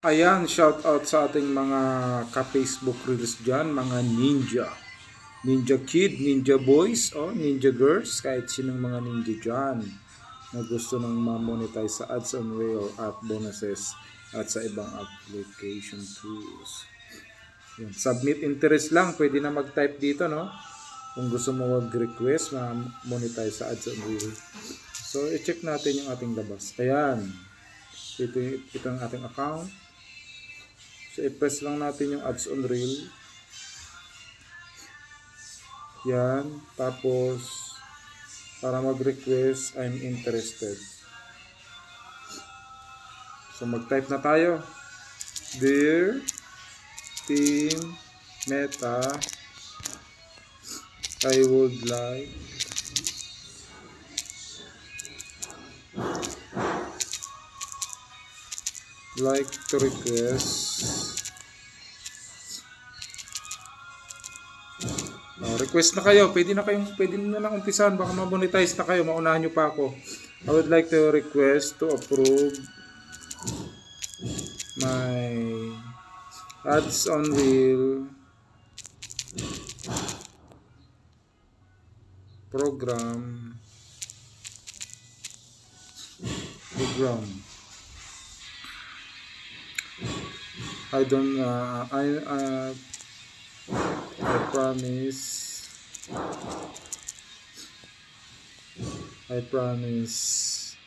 Ayan, shout out sa ating mga ka-Facebook Reels dyan, mga ninja. Ninja kid, ninja boys, ninja girls, kahit sinong mga ninja dyan na gusto nang ma-monetize sa ads on Reel at bonuses at sa ibang application tools. Yan. Submit interest lang, pwede na mag-type dito, no? Kung gusto mo mag-request, ma-monetize sa ads on Reel. So, i-check natin yung ating labas. Ayan. Ito ang ating account. So, i-press lang natin yung ads on Reel. Yan. Tapos, para mag-request, I'm interested. So, mag-type na tayo. Dear Team Meta, I would like to request na kayo. Pwede na lang umpisahan, baka ma-monetize na kayo, maunahan nyo pa ako. I would like to request to approve my ads on Reel program. I promise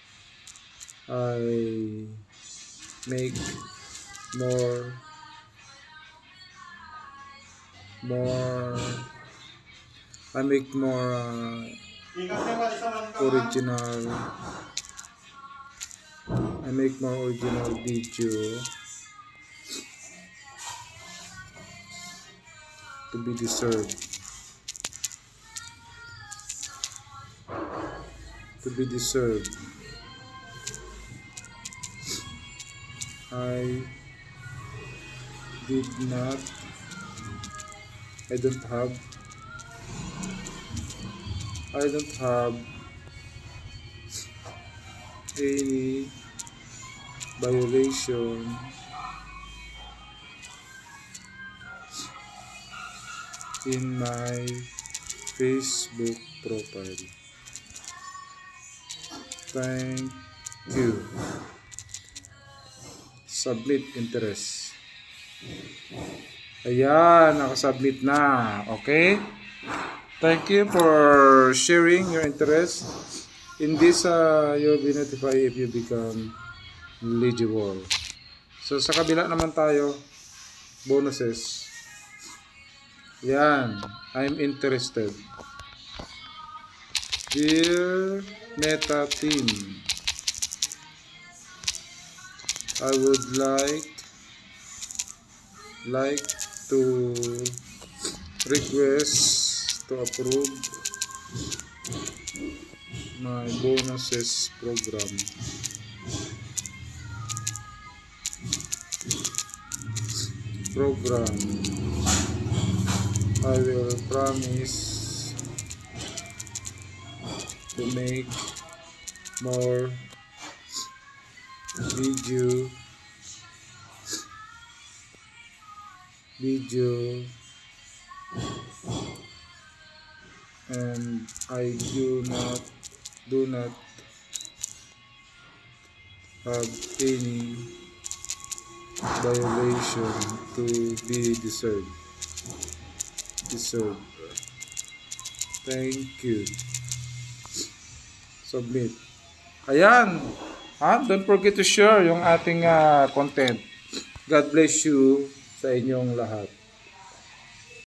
I make more original video to be deserved. I don't have any violation in my Facebook profile. Thank you. Submit interest. Ayan, nakasubmit na. Okay? Thank you for sharing your interest. In this, you'll be notified if you become eligible. So, sa kabila naman tayo, bonuses. Yan, I'm interested. Dear Meta Team, I would like to request to approve my bonuses program. I will promise to make more video and I do not have any violation to be deserved. Thank you. Submit. Ayan. Don't forget to share yung ating content. God bless you sa inyong lahat.